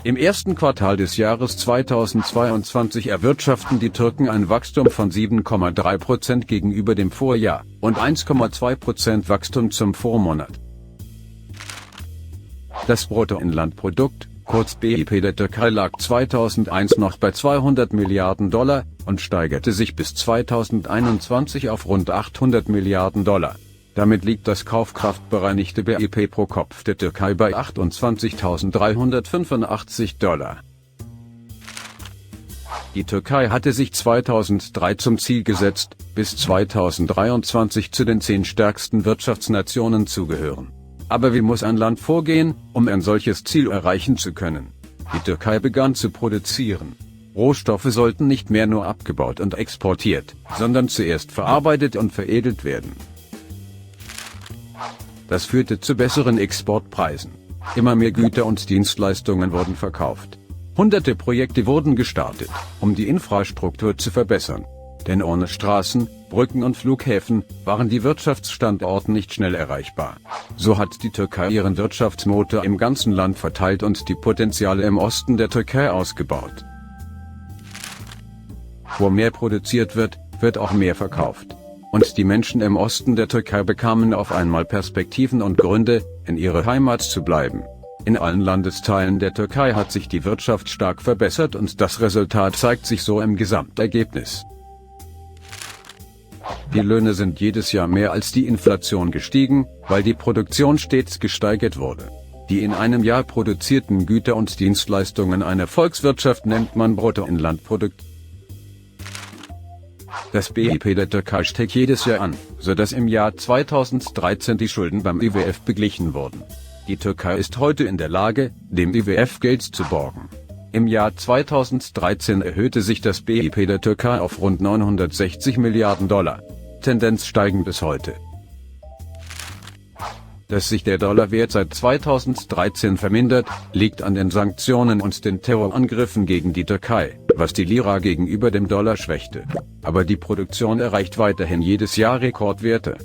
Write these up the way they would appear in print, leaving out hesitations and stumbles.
Im ersten Quartal des Jahres 2022 erwirtschaften die Türken ein Wachstum von 7,3% gegenüber dem Vorjahr und 1,2% Wachstum zum Vormonat. Das Bruttoinlandprodukt, kurz BIP der Türkei, lag 2001 noch bei 200 Milliarden Dollar und steigerte sich bis 2021 auf rund 800 Milliarden Dollar. Damit liegt das kaufkraftbereinigte BIP pro Kopf der Türkei bei 28.385 Dollar. Die Türkei hatte sich 2003 zum Ziel gesetzt, bis 2023 zu den 10 stärksten Wirtschaftsnationen zu gehören. Aber wie muss ein Land vorgehen, um ein solches Ziel erreichen zu können? Die Türkei begann zu produzieren. Rohstoffe sollten nicht mehr nur abgebaut und exportiert, sondern zuerst verarbeitet und veredelt werden. Das führte zu besseren Exportpreisen. Immer mehr Güter und Dienstleistungen wurden verkauft. Hunderte Projekte wurden gestartet, um die Infrastruktur zu verbessern. Denn ohne Straßen, Brücken und Flughäfen waren die Wirtschaftsstandorte nicht schnell erreichbar. So hat die Türkei ihren Wirtschaftsmotor im ganzen Land verteilt und die Potenziale im Osten der Türkei ausgebaut. Wo mehr produziert wird, wird auch mehr verkauft. Und die Menschen im Osten der Türkei bekamen auf einmal Perspektiven und Gründe, in ihre Heimat zu bleiben. In allen Landesteilen der Türkei hat sich die Wirtschaft stark verbessert und das Resultat zeigt sich so im Gesamtergebnis. Die Löhne sind jedes Jahr mehr als die Inflation gestiegen, weil die Produktion stets gesteigert wurde. Die in einem Jahr produzierten Güter und Dienstleistungen einer Volkswirtschaft nennt man Bruttoinlandprodukt. Das BIP der Türkei steigt jedes Jahr an, sodass im Jahr 2013 die Schulden beim IWF beglichen wurden. Die Türkei ist heute in der Lage, dem IWF Geld zu borgen. Im Jahr 2013 erhöhte sich das BIP der Türkei auf rund 960 Milliarden Dollar. Tendenz steigend bis heute. Dass sich der Dollarwert seit 2013 vermindert, liegt an den Sanktionen und den Terrorangriffen gegen die Türkei, was die Lira gegenüber dem Dollar schwächte. Aber die Produktion erreicht weiterhin jedes Jahr Rekordwerte.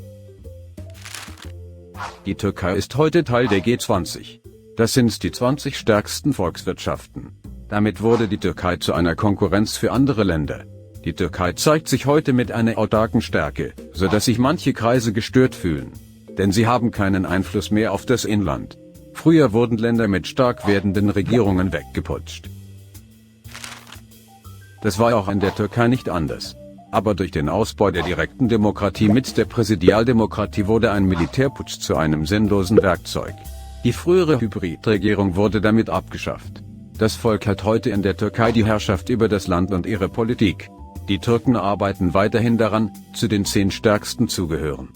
Die Türkei ist heute Teil der G20. Das sind die 20 stärksten Volkswirtschaften. Damit wurde die Türkei zu einer Konkurrenz für andere Länder. Die Türkei zeigt sich heute mit einer autarken Stärke, sodass sich manche Kreise gestört fühlen. Denn sie haben keinen Einfluss mehr auf das Inland. Früher wurden Länder mit stark werdenden Regierungen weggeputscht. Das war auch in der Türkei nicht anders. Aber durch den Ausbau der direkten Demokratie mit der Präsidialdemokratie wurde ein Militärputsch zu einem sinnlosen Werkzeug. Die frühere Hybridregierung wurde damit abgeschafft. Das Volk hat heute in der Türkei die Herrschaft über das Land und ihre Politik. Die Türken arbeiten weiterhin daran, zu den 10 Stärksten zu gehören.